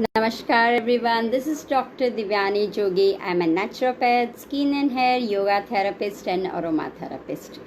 Namaskar everyone, this is Dr. Divyani Jogi. I'm a naturopath, skin and hair yoga therapist and aromatherapist.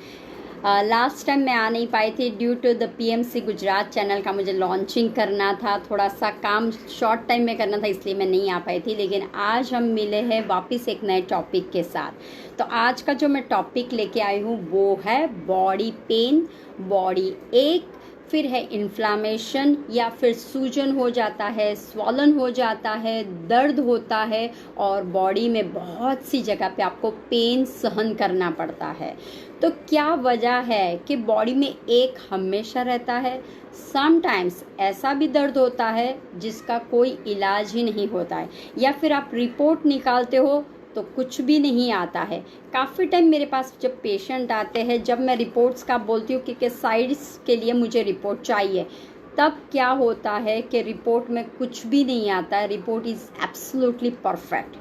Last time मैं आ नहीं पाई थी due to the PMC Gujarat channel का मुझे launching करना था, थोड़ा सा काम शॉर्ट टाइम में करना था, इसलिए मैं नहीं आ पाई थी। लेकिन आज हम मिले हैं वापस एक नए टॉपिक के साथ। तो आज का जो मैं टॉपिक लेके आई हूँ वो है बॉडी पेन, बॉडी एक, फिर है इन्फ्लामेशन या फिर सूजन हो जाता है, स्वॉलन हो जाता है, दर्द होता है और बॉडी में बहुत सी जगह पे आपको पेन सहन करना पड़ता है। तो क्या वजह है कि बॉडी में एक हमेशा रहता है? समटाइम्स ऐसा भी दर्द होता है जिसका कोई इलाज ही नहीं होता है, या फिर आप रिपोर्ट निकालते हो तो कुछ भी नहीं आता है। काफ़ी टाइम मेरे पास जब पेशेंट आते हैं, जब मैं रिपोर्ट्स का बोलती हूँ कि साइड्स के लिए मुझे रिपोर्ट चाहिए, तब क्या होता है कि रिपोर्ट में कुछ भी नहीं आता है, रिपोर्ट इज़ एब्सोल्युटली परफेक्ट।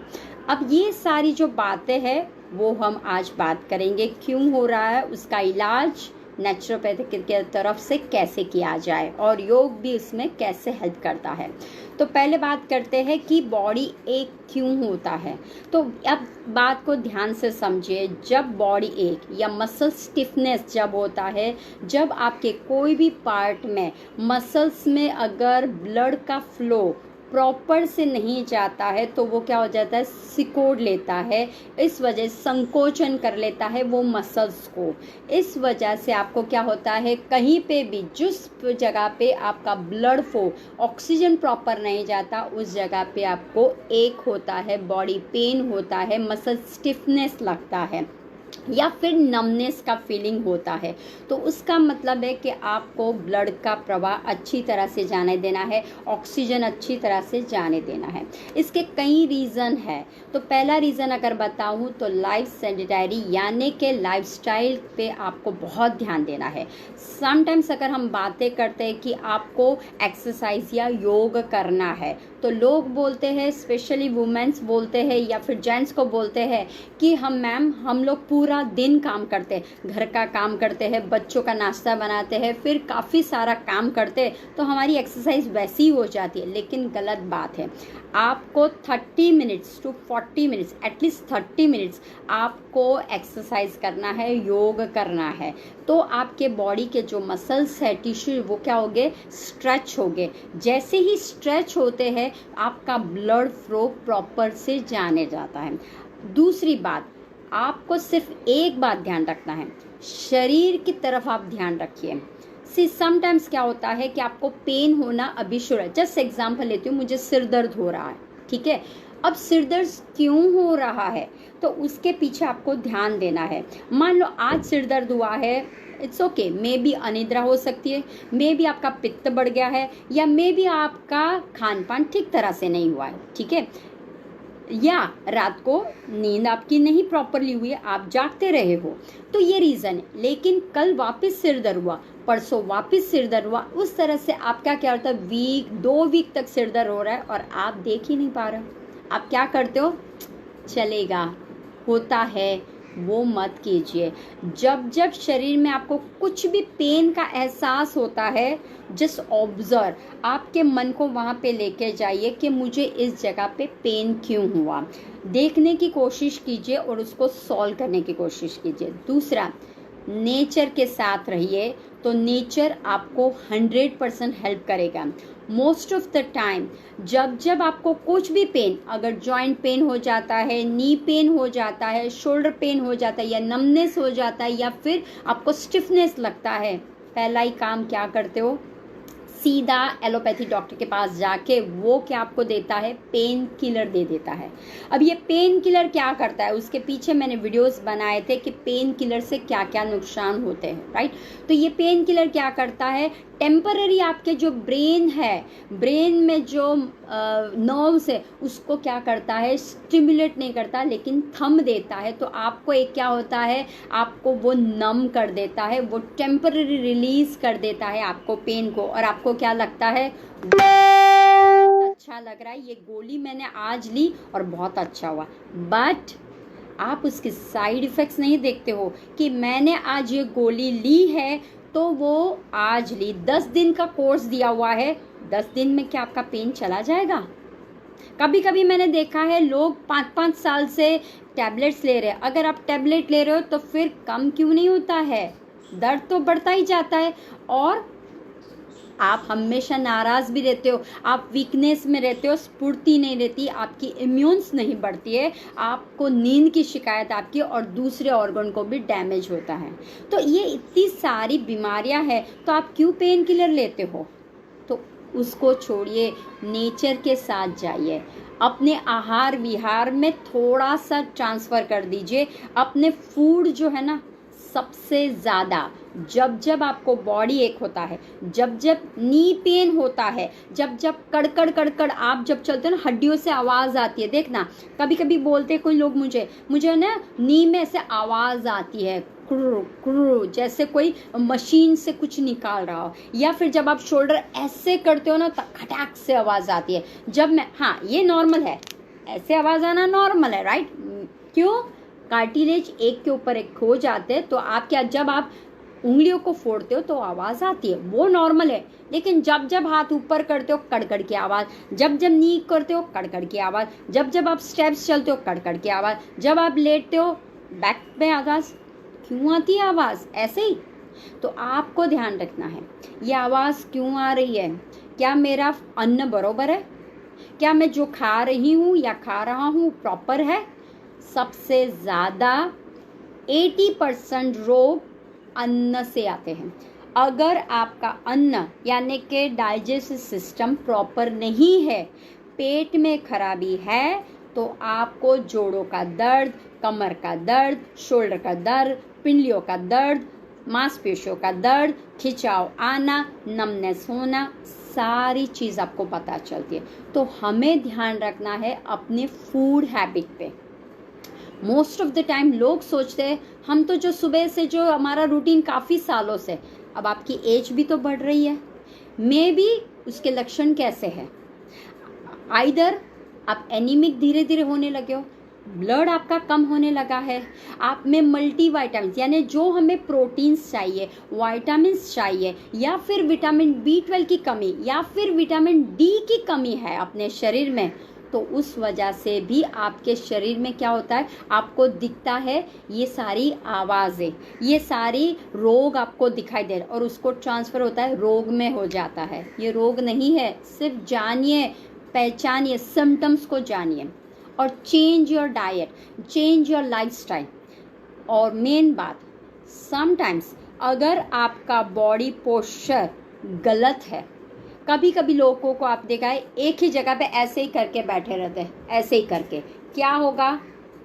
अब ये सारी जो बातें हैं वो हम आज बात करेंगे, क्यों हो रहा है, उसका इलाज नेचुरोपैथिक के तरफ से कैसे किया जाए और योग भी उसमें कैसे हेल्प करता है। तो पहले बात करते हैं कि बॉडी एक क्यों होता है। तो अब बात को ध्यान से समझिए। जब बॉडी एक या मसल स्टिफनेस जब होता है, जब आपके कोई भी पार्ट में मसल्स में अगर ब्लड का फ्लो प्रॉपर से नहीं जाता है तो वो क्या हो जाता है, सिकोड़ लेता है, इस वजह से संकोचन कर लेता है वो मसल्स को। इस वजह से आपको क्या होता है, कहीं पे भी जिस जगह पे आपका ब्लड फ्लो ऑक्सीजन प्रॉपर नहीं जाता उस जगह पे आपको एक होता है, बॉडी पेन होता है, मसल स्टिफनेस लगता है या फिर नमनेस का फीलिंग होता है। तो उसका मतलब है कि आपको ब्लड का प्रवाह अच्छी तरह से जाने देना है, ऑक्सीजन अच्छी तरह से जाने देना है। इसके कई रीज़न है। तो पहला रीज़न अगर बताऊँ तो लाइफ सेडेंटरी यानी कि लाइफस्टाइल पे आपको बहुत ध्यान देना है। समटाइम्स अगर हम बातें करते हैं कि आपको एक्सरसाइज या योग करना है तो लोग बोलते हैं, स्पेशली वुमेन्स बोलते हैं या फिर जेंट्स को बोलते हैं कि हम लोग पूरा दिन काम करते हैं, घर का काम करते हैं, बच्चों का नाश्ता बनाते हैं, फिर काफ़ी सारा काम करते हैं तो हमारी एक्सरसाइज वैसी ही हो जाती है। लेकिन गलत बात है। आपको 30 minutes to 40 minutes, at least 30 minutes आपको एक्सरसाइज करना है, योग करना है। तो आपके बॉडी के जो मसल्स है, टिश्यू, वो क्या होंगे, स्ट्रेच होंगे। जैसे ही स्ट्रेच होते हैं आपका ब्लड फ्लो प्रॉपर से जाने जाता है। दूसरी बात, आपको सिर्फ एक बात ध्यान रखना है, शरीर की तरफ आप ध्यान रखिए। समटाइम्स क्या होता है कि आपको पेन होना अभी शुरू है। जस्ट एग्जांपल लेती हूँ, मुझे सिर दर्द हो रहा है, ठीक है। अब सिर दर्द क्यों हो रहा है तो उसके पीछे आपको ध्यान देना है। मान लो आज सिर दर्द हुआ है, इट्स ओके, मे बी अनिद्रा हो सकती है, मे बी आपका पित्त बढ़ गया है, या मे बी आपका खान पान ठीक तरह से नहीं हुआ है, ठीक है, या रात को नींद आपकी नहीं प्रॉपरली हुई है, आप जागते रहे हो, तो ये रीज़न है। लेकिन कल वापस सिर दर्द हुआ, परसों वापस सिर दर्द हुआ, उस तरह से आपका क्या होता है, वीक 2 वीक तक सिर दर्द हो रहा है और आप देख ही नहीं पा रहे हो। आप क्या करते हो, चलेगा, होता है, वो मत कीजिए। जब जब शरीर में आपको कुछ भी पेन का एहसास होता है, जस्ट ऑब्जर्व, आपके मन को वहाँ पे लेके जाइए कि मुझे इस जगह पे पेन क्यों हुआ, देखने की कोशिश कीजिए और उसको सॉल्व करने की कोशिश कीजिए। दूसरा, नेचर के साथ रहिए, तो नेचर आपको 100% हेल्प करेगा। मोस्ट ऑफ द टाइम जब जब आपको कुछ भी पेन, अगर जॉइंट पेन हो जाता है, नी पेन हो जाता है, शोल्डर पेन हो जाता है, या नमनेस हो जाता है, या फिर आपको स्टिफनेस लगता है, पहला ही काम क्या करते हो, सीधा एलोपैथी डॉक्टर के पास जाके वो क्या आपको देता है, पेन किलर दे देता है। अब ये पेन किलर क्या करता है, उसके पीछे मैंने वीडियोस बनाए थे कि पेन किलर से क्या क्या नुकसान होते हैं, राइट। तो ये पेन किलर क्या करता है, टेम्पररी आपके जो ब्रेन है, ब्रेन में जो नर्व्स है उसको क्या करता है, स्टिमुलेट नहीं करता लेकिन थम देता है। तो आपको एक क्या होता है, आपको वो नम कर देता है, वो टेम्पररी रिलीज कर देता है आपको पेन को, और आपको क्या लगता है, बहुत अच्छा लग रहा है, ये गोली मैंने आज ली और बहुत अच्छा हुआ। बट आप उसके साइड इफ़ेक्ट्स नहीं देखते हो कि मैंने आज ये गोली ली है तो वो आज ली, 10 दिन का कोर्स दिया हुआ है, 10 दिन में क्या आपका पेन चला जाएगा? कभी कभी मैंने देखा है लोग 5-5 साल से टैबलेट्स ले रहे हैं। अगर आप टैबलेट ले रहे हो तो फिर कम क्यों नहीं होता है? दर्द तो बढ़ता ही जाता है, और आप हमेशा नाराज भी रहते हो, आप वीकनेस में रहते हो, स्फूर्ति नहीं रहती, आपकी इम्यून्स नहीं बढ़ती है, आपको नींद की शिकायत आपकी, और दूसरे ऑर्गन को भी डैमेज होता है। तो ये इतनी सारी बीमारियां हैं, तो आप क्यों पेन किलर लेते हो? तो उसको छोड़िए, नेचर के साथ जाइए, अपने आहार विहार में थोड़ा सा ट्रांसफ़र कर दीजिए। अपने फूड जो है ना, सबसे ज़्यादा जब जब आपको बॉडी एक होता है, जब जब नी पेन होता है, जब जब कड़कड़ कड़कड़ आप जब चलते हो ना, हड्डियों से आवाज़ आती है। देखना, कभी कभी बोलते कोई लोग मुझे ना नी में ऐसे आवाज़ आती है, क्रू क्रू, जैसे कोई मशीन से कुछ निकाल रहा हो, या फिर जब आप शोल्डर ऐसे करते हो ना तो खटाक से आवाज़ आती है। हाँ, ये नॉर्मल है, ऐसे आवाज़ आना नॉर्मल है, राइट? क्यों? कार्टिलेज एक के ऊपर एक खो जाते हैं, तो आप क्या, जब आप उंगलियों को फोड़ते हो तो आवाज़ आती है, वो नॉर्मल है। लेकिन जब जब हाथ ऊपर करते हो, कड़कड़ की आवाज़, जब जब नी करते हो, कड़कड़ की आवाज़, जब जब आप स्टेप्स चलते हो, कड़कड़ की आवाज़, जब आप लेटते हो, बैक में आवाज़ क्यों आती है? आवाज़ ऐसे ही। तो आपको ध्यान रखना है, ये आवाज़ क्यों आ रही है? क्या मेरा अन्न बरोबर है? क्या मैं जो खा रही हूँ या खा रहा हूँ प्रॉपर है? सबसे ज़्यादा 80% रोग अन्न से आते हैं। अगर आपका अन्न यानी कि डाइजेस्टिव सिस्टम प्रॉपर नहीं है, पेट में खराबी है, तो आपको जोड़ों का दर्द, कमर का दर्द, शोल्डर का दर्द, पिंडलियों का दर्द, मांसपेशियों का दर्द, खिंचाव आना, नमनेस होना, सारी चीज़ आपको पता चलती है। तो हमें ध्यान रखना है अपने फूड हैबिट पे। मोस्ट ऑफ द टाइम लोग सोचते हैं हम तो जो सुबह से जो हमारा रूटीन काफ़ी सालों से, अब आपकी एज भी तो बढ़ रही है, मे बी उसके लक्षण कैसे हैं? आइदर आप एनीमिक धीरे धीरे होने लगे हो, ब्लड आपका कम होने लगा है, आप में मल्टी वाइटामिन यानी जो हमें प्रोटीन्स चाहिए, वाइटामिन्स चाहिए, या फिर विटामिन B12 की कमी, या फिर विटामिन D की कमी है अपने शरीर में, तो उस वजह से भी आपके शरीर में क्या होता है, आपको दिखता है ये सारी आवाज़ें, ये सारी रोग आपको दिखाई दे रहे, और उसको ट्रांसफ़र होता है रोग में हो जाता है। ये रोग नहीं है, सिर्फ जानिए, पहचानिए, सिम्टम्स को जानिए, और change your diet, change your lifestyle. और मेन बात, समटाइम्स अगर आपका बॉडी पोस्चर गलत है, कभी कभी लोगों को आप देखा है एक ही जगह पे ऐसे ही करके बैठे रहते हैं, ऐसे ही करके, क्या होगा,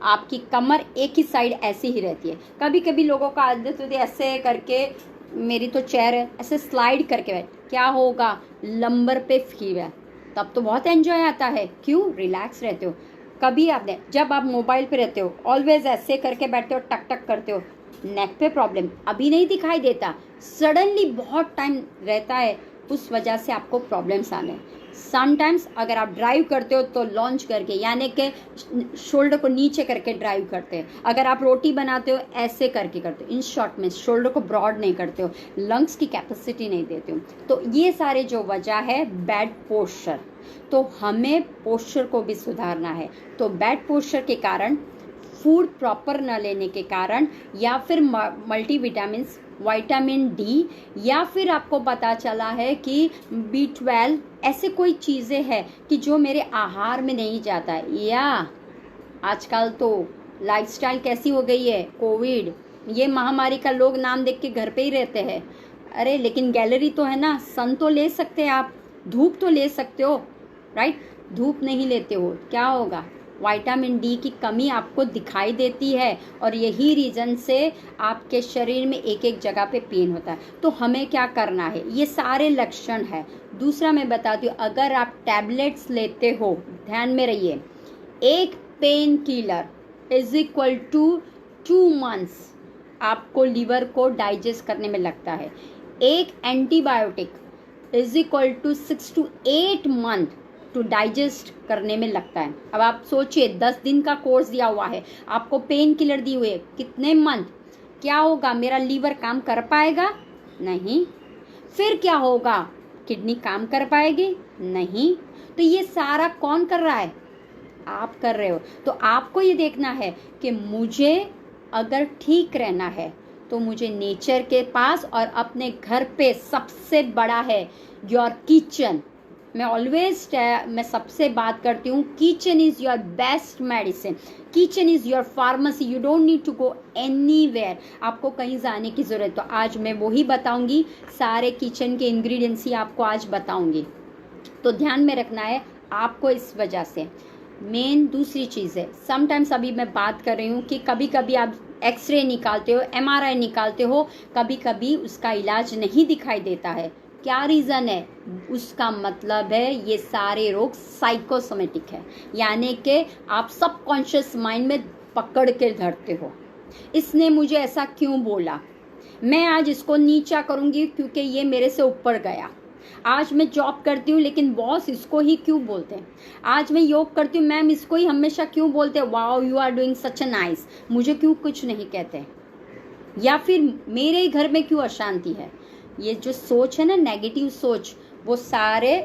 आपकी कमर एक ही साइड ऐसी ही रहती है। कभी कभी लोगों का आदत होती है ऐसे करके, मेरी तो चेयर है, ऐसे स्लाइड करके बैठ, क्या होगा, लंबर पे फीवर, तब तो बहुत एंजॉय आता है। क्यों? रिलैक्स रहते हो। कभी आपने, जब आप मोबाइल पे रहते हो, ऑलवेज ऐसे करके बैठते हो, टक टक करते हो, नेक पे प्रॉब्लम अभी नहीं दिखाई देता, सडनली बहुत टाइम रहता है, उस वजह से आपको प्रॉब्लम्स आने। समटाइम्स अगर आप ड्राइव करते हो तो लॉन्च करके, यानी कि शोल्डर को नीचे करके ड्राइव करते हैं। अगर आप रोटी बनाते हो ऐसे करके करते हो, इन शॉर्ट में शोल्डर को ब्रॉड नहीं करते हो, लंग्स की कैपेसिटी नहीं देते हो। तो ये सारे जो वजह है बैड पोस्चर, तो हमें पोस्चर को भी सुधारना है। तो बैड पोस्चर के कारण, फूड प्रॉपर न लेने के कारण, या फिर मल्टीविटामिन्स, विटामिन D, या फिर आपको पता चला है कि B12, ऐसे कोई चीज़ें हैं कि जो मेरे आहार में नहीं जाता है। या आजकल तो लाइफस्टाइल कैसी हो गई है, कोविड, ये महामारी का लोग नाम देख के घर पे ही रहते हैं। अरे लेकिन गैलरी तो है ना, सन तो ले सकते हैं आप, धूप तो ले सकते हो, राइट? धूप नहीं लेते हो, क्या होगा, विटामिन D की कमी आपको दिखाई देती है, और यही रीज़न से आपके शरीर में एक एक जगह पे पेन होता है। तो हमें क्या करना है, ये सारे लक्षण है। दूसरा मैं बताती हूँ, अगर आप टैबलेट्स लेते हो, ध्यान में रहिए, एक pain killer is equal to 2 months आपको लीवर को डाइजेस्ट करने में लगता है। एक antibiotic is equal to 6 to 8 month to digest करने में लगता है। अब आप सोचिए, 10 दिन का कोर्स दिया हुआ है, आपको पेन किलर दी हुई है, कितने मंथ, क्या होगा, मेरा लीवर काम कर पाएगा? नहीं। फिर क्या होगा, किडनी काम कर पाएगी? नहीं। तो ये सारा कौन कर रहा है? आप कर रहे हो। तो आपको ये देखना है कि मुझे अगर ठीक रहना है तो मुझे नेचर के पास और अपने घर पे सबसे बड़ा है योर किचन। मैं सबसे बात करती हूँ, kitchen is your best medicine, kitchen is your pharmacy. You don't need to go anywhere, आपको कहीं जाने की जरूरत। तो आज मैं वही बताऊंगी, सारे किचन के इंग्रेडिएंट्स ही आपको आज बताऊंगी। तो ध्यान में रखना है आपको। इस वजह से मेन दूसरी चीज़ है, समटाइम्स अभी मैं बात कर रही हूँ कि कभी कभी आप एक्सरे निकालते हो, MRI निकालते हो, कभी कभी उसका इलाज नहीं दिखाई देता है। क्या रीज़न है? उसका मतलब है ये सारे रोग साइकोसोमेटिक है, यानी कि आप सबकॉन्शियस माइंड में पकड़ के धरते हो। इसने मुझे ऐसा क्यों बोला, मैं आज इसको नीचा करूँगी क्योंकि ये मेरे से ऊपर गया। आज मैं जॉब करती हूँ लेकिन बॉस इसको ही क्यों बोलते हैं। आज मैं योग करती हूँ, मैम इसको ही हमेशा क्यों बोलते हैं, wow you are doing such a nice, मुझे क्यों कुछ नहीं कहते। या फिर मेरे ही घर में क्यों अशांति है। ये जो सोच है ना, नेगेटिव सोच, वो सारे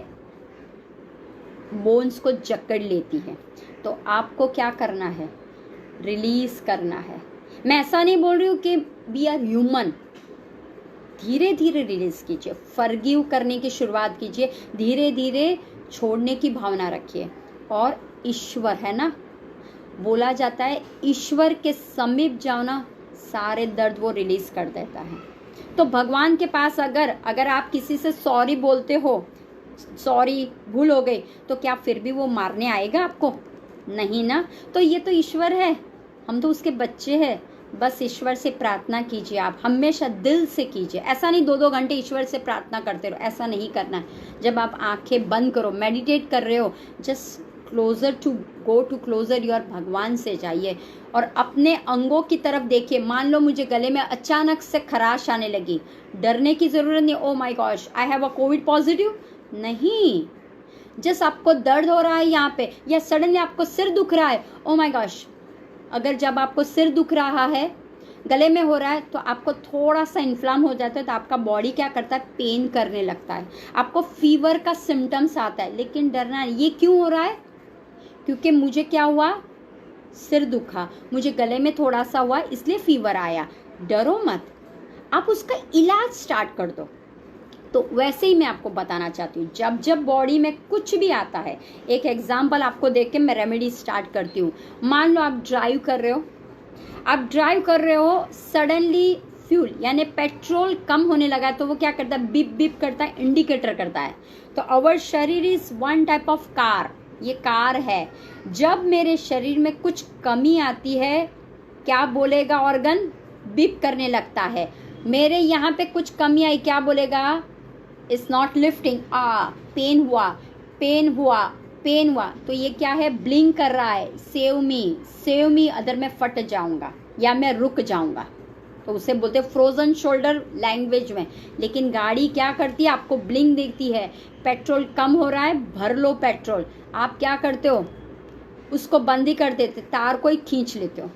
बोन्स को जकड़ लेती है। तो आपको क्या करना है? रिलीज करना है। मैं ऐसा नहीं बोल रही हूँ कि वी आर ह्यूमन, धीरे धीरे रिलीज कीजिए, फॉरगिव करने की शुरुआत कीजिए, धीरे धीरे छोड़ने की भावना रखिए। और ईश्वर है ना, बोला जाता है ईश्वर के समीप जाओ ना, सारे दर्द वो रिलीज कर देता है। तो भगवान के पास अगर आप किसी से सॉरी बोलते हो, सॉरी भूल हो गई, तो क्या फिर भी वो मारने आएगा आपको? नहीं ना। तो ये तो ईश्वर है, हम तो उसके बच्चे हैं। बस ईश्वर से प्रार्थना कीजिए, आप हमेशा दिल से कीजिए। ऐसा नहीं 2-2 घंटे ईश्वर से प्रार्थना करते रहो, ऐसा नहीं करना है। जब आप आंखें बंद करो, मेडिटेट कर रहे हो, just go to closer your भगवान से जाइए और अपने अंगों की तरफ देखिए। मान लो मुझे गले में अचानक से खराश आने लगी, डरने की जरूरत नहीं। Oh my gosh I have a Covid positive, नहीं। जस्ट आपको दर्द हो रहा है यहाँ पे, या सडनली आपको सिर दुख रहा है, ओ माय गॉश। अगर जब आपको सिर दुख रहा है, गले में हो रहा है, तो आपको थोड़ा सा इन्फ्लाम हो जाता है, तो आपका बॉडी क्या करता है, पेन करने लगता है, आपको फीवर का सिम्टम्स आता है। लेकिन डरना नहीं। ये क्यों हो रहा है? क्योंकि मुझे क्या हुआ, सिर दुखा, मुझे गले में थोड़ा सा हुआ, इसलिए फीवर आया। डरो मत, आप उसका इलाज स्टार्ट कर दो। तो वैसे ही मैं आपको बताना चाहती हूँ, जब जब बॉडी में कुछ भी आता है, एक एग्जाम्पल आपको देख के मैं रेमेडी स्टार्ट करती हूँ। मान लो आप ड्राइव कर रहे हो, सडनली फ्यूल यानी पेट्रोल कम होने लगा, तो वो क्या करता है, बिप बिप करता है, इंडिकेटर करता है। तो आवर शरीर is one type of car, ये कार है। जब मेरे शरीर में कुछ कमी आती है, क्या बोलेगा ऑर्गन, बिप करने लगता है। मेरे यहाँ पे कुछ कमी आई, क्या बोलेगा, इट्स नॉट लिफ्टिंग, पेन हुआ। तो ये क्या है, ब्लिंक कर रहा है, सेव मी अदर मैं फट जाऊंगा या मैं रुक जाऊंगा। तो उसे बोलते हैं फ्रोजन शोल्डर लैंग्वेज में। लेकिन गाड़ी क्या करती है, आपको ब्लिंक देती है, पेट्रोल कम हो रहा है, भर लो पेट्रोल। आप क्या करते हो, उसको बंद ही कर देते, तार को ही खींच लेते हो।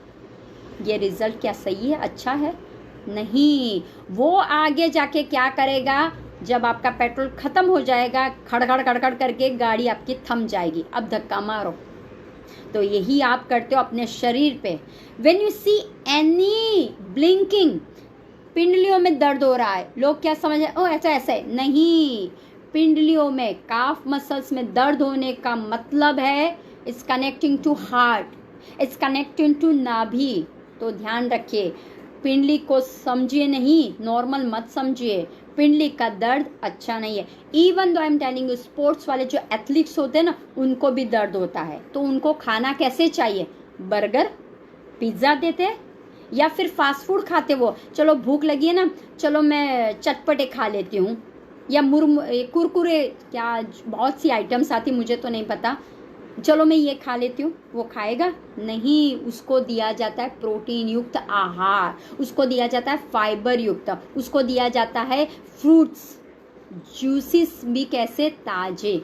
ये रिजल्ट क्या सही है, अच्छा है? नहीं। वो आगे जाके क्या करेगा, जब आपका पेट्रोल खत्म हो जाएगा, खड़खड़ करके गाड़ी आपकी थम जाएगी, अब धक्का मारो। तो यही आप करते हो अपने शरीर पे। When you see any blinking, पिंडलियों में दर्द हो रहा है, लोग क्या समझ रहे, ओ ऐसा है, नहीं। पिंडलियों में, काफ मसल्स में दर्द होने का मतलब है it's connecting to heart, it's connecting to नाभि। तो ध्यान रखिए, पिंडली को समझिए नहीं, नॉर्मल मत समझिए। पिंडली का दर्द अच्छा नहीं है। Even though I am telling you, sports वाले जो एथलीट्स होते हैं ना, उनको भी दर्द होता है। तो उनको खाना कैसे चाहिए, बर्गर पिज्ज़ा देते या फिर फास्ट फूड खाते वो, चलो भूख लगी है ना, चलो मैं चटपटे खा लेती हूँ, या कुरकुरे, क्या बहुत सी आइटम्स आती, मुझे तो नहीं पता, चलो मैं ये खा लेती हूँ। वो खाएगा नहीं, उसको दिया जाता है प्रोटीन युक्त आहार, उसको दिया जाता है फाइबर युक्त, उसको दिया जाता है फ्रूट्स, जूसेस भी कैसे, ताजे।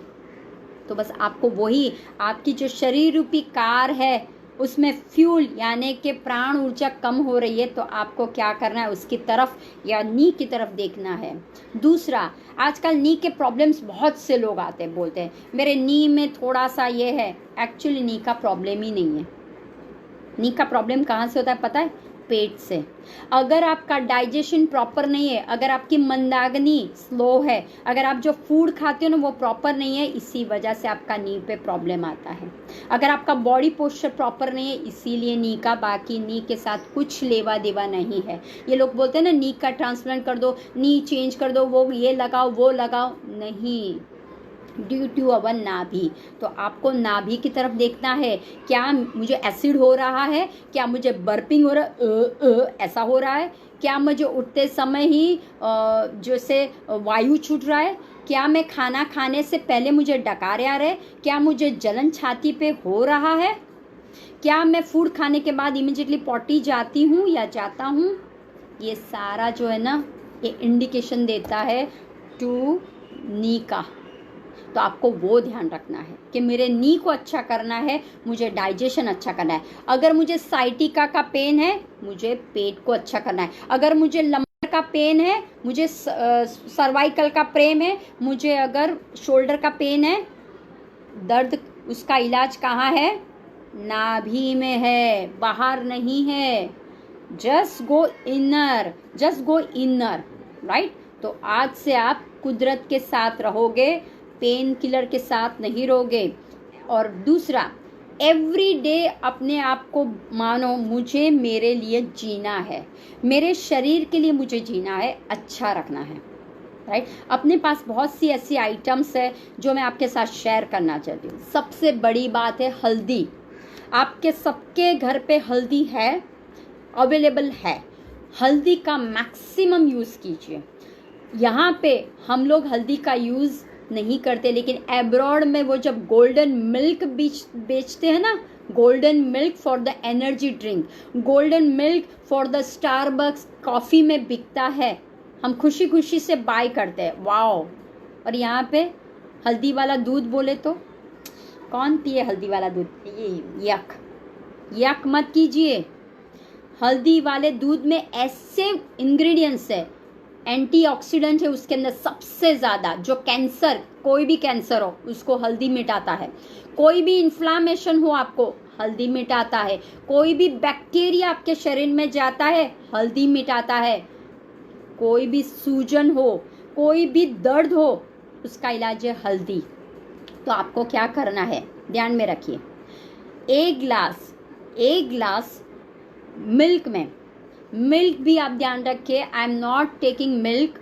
तो बस आपको वही, आपकी जो शरीर रूपी कार है, उसमें फ्यूल यानी कि प्राण ऊर्जा कम हो रही है, तो आपको क्या करना है, उसकी तरफ या नी की तरफ देखना है। दूसरा, आजकल नी के प्रॉब्लम्स बहुत से लोग आते हैं, बोलते हैं मेरे नी में थोड़ा सा ये है। एक्चुअली नी का प्रॉब्लम ही नहीं है। नी का प्रॉब्लम कहाँ से होता है पता है? पेट से। अगर आपका डाइजेशन प्रॉपर नहीं है, अगर आपकी मंदाग्नि स्लो है, अगर आप जो फूड खाते हो ना वो प्रॉपर नहीं है, इसी वजह से आपका नी पे प्रॉब्लम आता है। अगर आपका बॉडी पोस्चर प्रॉपर नहीं है, इसीलिए नी का, बाकी नी के साथ कुछ लेवा देवा नहीं है। ये लोग बोलते हैं ना नी का ट्रांसप्लांट कर दो, नी चेंज कर दो, वो ये लगाओ वो लगाओ, नहीं, ड्यू टू अवर नाभि। तो आपको नाभि की तरफ देखना है, क्या मुझे एसिड हो रहा है, क्या मुझे बर्पिंग हो रहा है, ऐसा हो रहा है, क्या मुझे उठते समय ही जैसे वायु छूट रहा है, क्या मैं खाना खाने से पहले मुझे डकारे आ रहे, क्या मुझे जलन छाती पे हो रहा है, क्या मैं फूड खाने के बाद इमिजिएटली पॉटी जाती हूँ या जाता हूँ। ये सारा जो है ना, ये इंडिकेशन देता है टू नी का। तो आपको वो ध्यान रखना है कि मेरे नी को अच्छा करना है, मुझे डाइजेशन अच्छा करना है। अगर मुझे साइटिका का पेन है, मुझे पेट को अच्छा करना है। अगर मुझे लंबर का पेन है, मुझे सर्वाइकल का प्रेम है, मुझे अगर शोल्डर का पेन है, दर्द, उसका इलाज कहाँ है? नाभि में है, बाहर नहीं है। Just go inner, just go inner, right. तो आज से आप कुदरत के साथ रहोगे, पेन किलर के साथ नहीं रहोगे। और दूसरा, एवरी डे अपने आप को मानो मुझे मेरे लिए जीना है, मेरे शरीर के लिए मुझे जीना है, अच्छा रखना है, राइट। अपने पास बहुत सी ऐसी आइटम्स है जो मैं आपके साथ शेयर करना चाहती हूँ। सबसे बड़ी बात है हल्दी। आपके सबके घर पे हल्दी है, अवेलेबल है। हल्दी का मैक्सिमम यूज़ कीजिए। यहाँ पे हम लोग हल्दी का यूज़ नहीं करते, लेकिन एब्रॉड में वो जब गोल्डन मिल्क बेचते हैं ना, golden milk for the energy drink, golden milk for the Starbucks coffee में बिकता है, हम खुशी खुशी से बाय करते हैं, वाओ। और यहाँ पे हल्दी वाला दूध बोले तो कौन पिए हल्दी वाला दूध? ये यक यक मत कीजिए। हल्दी वाले दूध में ऐसे इंग्रेडिएंट्स है, एंटीऑक्सीडेंट है उसके अंदर सबसे ज़्यादा, जो कैंसर, कोई भी कैंसर हो उसको हल्दी मिटाता है, कोई भी इन्फ्लामेशन हो आपको हल्दी मिटाता है, कोई भी बैक्टीरिया आपके शरीर में जाता है हल्दी मिटाता है, कोई भी सूजन हो, कोई भी दर्द हो, उसका इलाज है हल्दी। तो आपको क्या करना है, ध्यान में रखिए। एक गिलास मिल्क में, मिल्क भी आप ध्यान रखिए, I am not taking milk.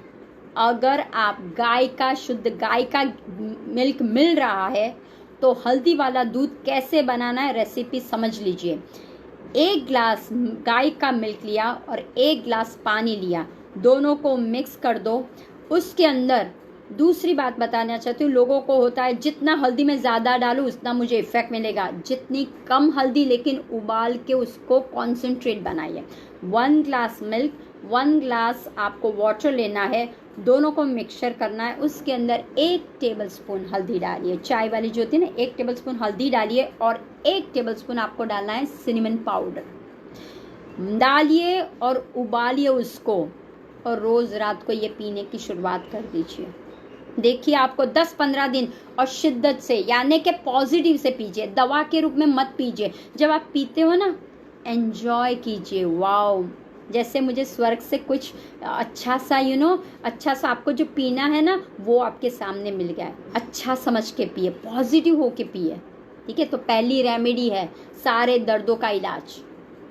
अगर आप गाय का, शुद्ध गाय का मिल्क मिल रहा है तो हल्दी वाला दूध कैसे बनाना है रेसिपी समझ लीजिए। एक गिलास गाय का मिल्क लिया और एक गिलास पानी लिया, दोनों को मिक्स कर दो। उसके अंदर दूसरी बात बताना चाहती हूँ, लोगों को होता है जितना हल्दी में ज़्यादा डालूँ उतना मुझे इफेक्ट मिलेगा, जितनी कम हल्दी, लेकिन उबाल के उसको कॉन्सेंट्रेट बनाइए। 1 गिलास मिल्क, 1 गिलास आपको वाटर लेना है, दोनों को मिक्सचर करना है। उसके अंदर 1 टेबलस्पून हल्दी डालिए, चाय वाली जो होती है ना, 1 टेबलस्पून हल्दी डालिए और 1 टेबलस्पून आपको डालना है सिनेमन पाउडर डालिए और उबालिए उसको, और रोज़ रात को ये पीने की शुरुआत कर दीजिए। देखिए आपको 10-15 दिन और शिद्दत से, यानी कि पॉजिटिव से पीजिए, दवा के रूप में मत पीजिए। जब आप पीते हो ना, एंजॉय कीजिए, वाओ, जैसे मुझे स्वर्ग से कुछ अच्छा सा अच्छा सा आपको जो पीना है ना वो आपके सामने मिल गया है। अच्छा समझ के पिए, पॉजिटिव हो के पिए, ठीक है। तो पहली रेमेडी है सारे दर्दों का इलाज,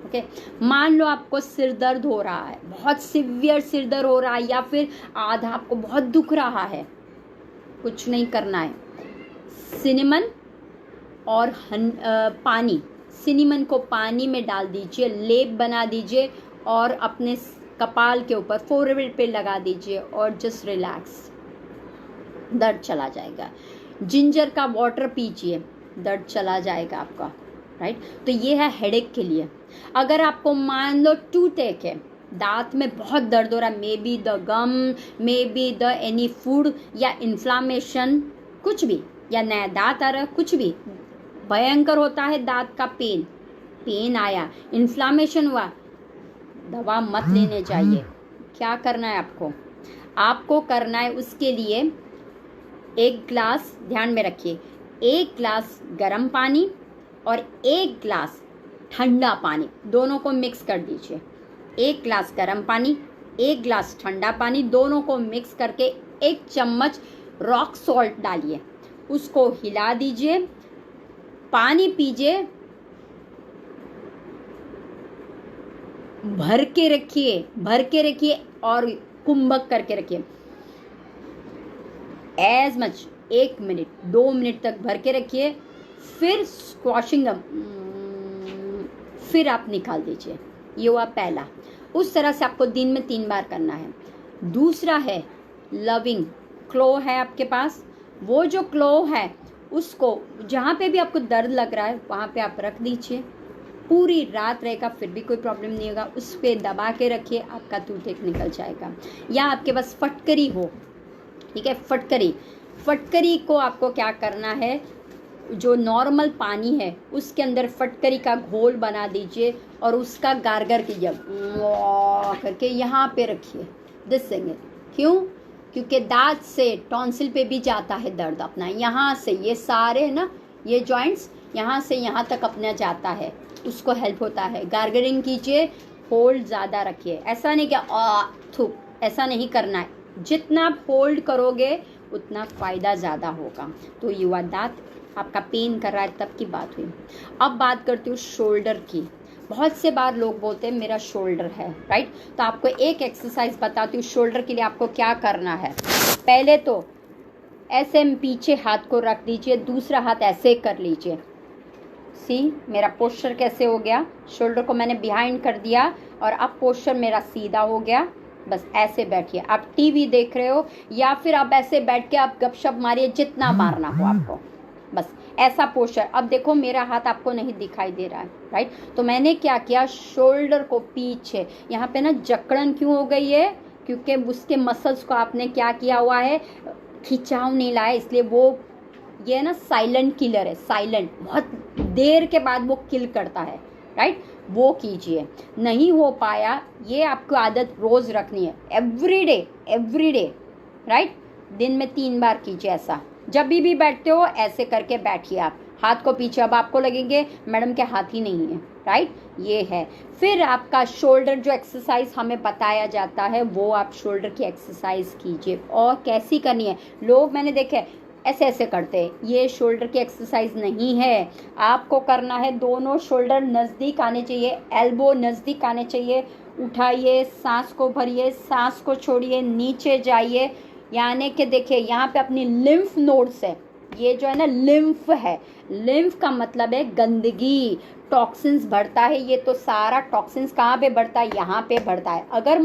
ओके। मान लो आपको सिर दर्द हो रहा है, बहुत सिवियर सिर दर्द हो रहा है, या फिर आधा आपको बहुत दुख रहा है, कुछ नहीं करना है। सिनेमन और पानी, सिनेमन को पानी में डाल दीजिए, लेप बना दीजिए और अपने कपाल के ऊपर फोरहेड पे लगा दीजिए और जस्ट रिलैक्स, दर्द चला जाएगा। जिंजर का वाटर पीजिए, दर्द चला जाएगा आपका, राइट। तो ये है हेडेक के लिए। अगर आपको मान लो टूथेक है, दांत में बहुत दर्द हो रहा है, maybe the gum, maybe the any food या इन्फ्लामेशन, कुछ भी, या नया दांत आ रहा है, कुछ भी भयंकर होता है दांत का पेन, पेन आया, इन्फ्लामेशन हुआ, दवा मत लेने चाहिए। क्या करना है आपको? आपको करना है उसके लिए 1 ग्लास, ध्यान में रखिए, 1 ग्लास गर्म पानी और 1 ग्लास ठंडा पानी, दोनों को मिक्स कर दीजिए। 1 ग्लास गर्म पानी, 1 ग्लास ठंडा पानी, दोनों को मिक्स करके 1 चम्मच रॉक सॉल्ट डालिए, उसको हिला दीजिए, पानी पीजिए, भर के रखिए और कुंभक करके रखिए। एज मच 1 मिनट 2 मिनट तक भर के रखिए, फिर स्क्वॉशिंग फिर आप निकाल दीजिए। ये हुआ पहला। उस तरह से आपको दिन में 3 बार करना है। दूसरा है लविंग क्लो है आपके पास, वो जो क्लो है उसको जहाँ पे भी आपको दर्द लग रहा है वहाँ पे आप रख दीजिए, पूरी रात रहेगा फिर भी कोई प्रॉब्लम नहीं होगा। उस पर दबा के रखिए, आपका टूथेक निकल जाएगा। या आपके पास फटकरी हो, ठीक है, फटकरी को आपको क्या करना है, जो नॉर्मल पानी है उसके अंदर फटकरी का घोल बना दीजिए और उसका गार्गर कीजिए करके यहाँ पे रखिए। दिस सिंगल क्यों? क्योंकि दांत से टॉन्सिल पे भी जाता है दर्द अपना, यहाँ से ये सारे ना ये जॉइंट्स यहाँ से यहाँ तक अपना जाता है, उसको हेल्प होता है। गार्गरिंग कीजिए, होल्ड ज़्यादा रखिए। ऐसा नहीं कि ऐसा नहीं करना है, जितना आप होल्ड करोगे उतना फ़ायदा ज़्यादा होगा। तो युवा दांत आपका पेन कर रहा है तब की बात हुई। अब बात करती हूँ शोल्डर की। बहुत से बार लोग बोलते हैं मेरा शोल्डर है, राइट? तो आपको एक एक्सरसाइज बताती हूँ शोल्डर के लिए आपको क्या करना है। पहले तो ऐसे पीछे हाथ को रख दीजिए, दूसरा हाथ ऐसे कर लीजिए। सी मेरा पोस्चर कैसे हो गया, शोल्डर को मैंने बिहाइंड कर दिया और अब पोस्चर मेरा सीधा हो गया। बस ऐसे बैठिए। आप टीवी देख रहे हो या फिर आप ऐसे बैठ के आप गपशप मारिए, जितना मारना हो आपको, बस ऐसा पोस्चर। अब देखो मेरा हाथ आपको नहीं दिखाई दे रहा है, राइट? तो मैंने क्या किया, शोल्डर को पीछे, यहाँ पे ना जकड़न क्यों हो गई है, क्योंकि उसके मसल्स को आपने क्या किया हुआ है, खिंचाव नहीं लाया, इसलिए वो ये ना साइलेंट किलर है, साइलेंट, बहुत देर के बाद वो किल करता है, राइट? वो कीजिए। नहीं हो पाया, ये आपको आदत रोज रखनी है, एवरीडे, राइट? दिन में 3 बार कीजिए ऐसा। जब भी बैठते हो ऐसे करके बैठिए आप, हाथ को पीछे। अब आपको लगेंगे मैडम के हाथ ही नहीं है, राइट? ये है। फिर आपका शोल्डर जो एक्सरसाइज हमें बताया जाता है वो आप शोल्डर की एक्सरसाइज कीजिए। और कैसी करनी है, लोग मैंने देखे ऐसे ऐसे करते हैं, ये शोल्डर की एक्सरसाइज नहीं है। आपको करना है दोनों शोल्डर नज़दीक आने चाहिए, एल्बो नज़दीक आने चाहिए। उठाइए, सांस को भरिए, सांस को छोड़िए, नीचे जाइए, यानी कि देखिए यहाँ पे अपनी लिम्फ नोड्स है, ये जो है ना लिम्फ है, लिम्फ का मतलब है गंदगी, टॉक्सिन्स बढ़ता है। ये तो सारा टॉक्सिन्स कहाँ पे बढ़ता है, यहाँ पे बढ़ता है। अगर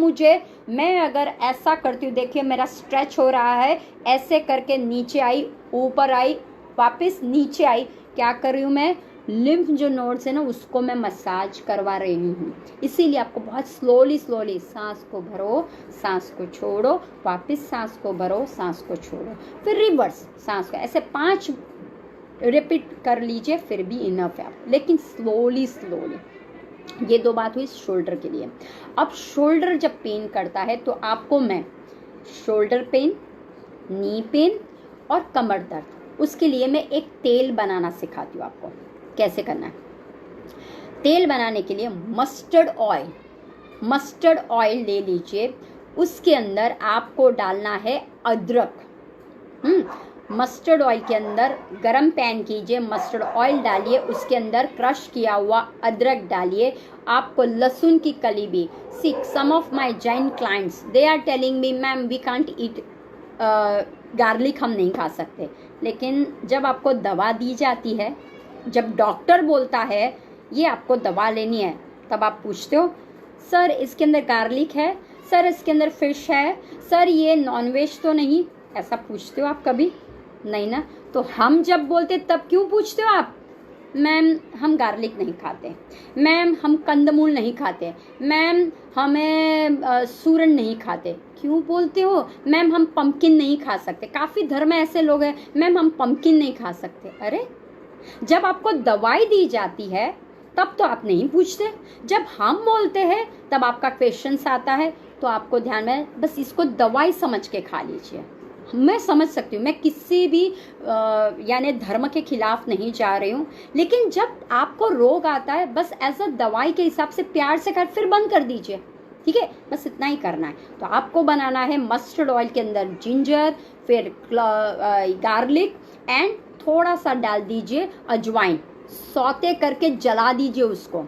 मैं अगर ऐसा करती हूँ, देखिए मेरा स्ट्रेच हो रहा है, ऐसे करके नीचे आई, ऊपर आई, वापस नीचे आई, क्या कर रही हूँ मैं, लिम्फ जो नोड्स है ना उसको मैं मसाज करवा रही हूँ। इसीलिए आपको बहुत स्लोली सांस को भरो, सांस को छोड़ो, वापस सांस को भरो, सांस को छोड़ो, फिर रिवर्स सांस को, ऐसे 5 रिपीट कर लीजिए, फिर भी इनफ है। लेकिन स्लोली। ये 2 बात हुई शोल्डर के लिए। अब शोल्डर जब पेन करता है तो आपको मैं शोल्डर पेन, नी पेन और कमर दर्द, उसके लिए मैं एक तेल बनाना सिखाती हूँ आपको कैसे करना है। तेल बनाने के लिए मस्टर्ड ऑयल ले लीजिए, उसके अंदर आपको डालना है अदरक। मस्टर्ड ऑयल के अंदर गरम पैन कीजिए, मस्टर्ड ऑयल डालिए, उसके अंदर क्रश किया हुआ अदरक डालिए। आपको लहसुन की कली भी, see some of my Jain clients they are telling me ma'am we can't eat garlic, हम नहीं खा सकते। लेकिन जब आपको दवा दी जाती है, जब डॉक्टर बोलता है ये आपको दवा लेनी है, तब आप पूछते हो सर इसके अंदर गार्लिक है, सर इसके अंदर फिश है, सर ये नॉनवेज तो नहीं, ऐसा पूछते हो आप कभी? नहीं ना। तो हम जब बोलते तब क्यों पूछते हो आप? मैम हम गार्लिक नहीं खाते, मैम हम कंदमूल नहीं खाते, मैम हमें सूरन नहीं खाते। क्यों बोलते हो? मैम हम पम्पकिन नहीं खा सकते। काफ़ी धर्म में ऐसे लोग हैं, मैम हम पम्पकिन नहीं खा सकते। अरे जब आपको दवाई दी जाती है तब तो आप नहीं पूछते, जब हम बोलते हैं तब आपका क्वेश्चंस आता है। तो आपको ध्यान में बस इसको दवाई समझ के खा लीजिए। मैं समझ सकती हूँ, मैं किसी भी यानी धर्म के खिलाफ नहीं जा रही हूँ, लेकिन जब आपको रोग आता है बस एज अ दवाई के हिसाब से प्यार से कर, फिर बंद कर दीजिए, ठीक है। बस इतना ही करना है। तो आपको बनाना है मस्टर्ड ऑयल के अंदर जिंजर, फिर गार्लिक एंड थोड़ा सा डाल दीजिए अजवाइन, सौते करके जला दीजिए उसको।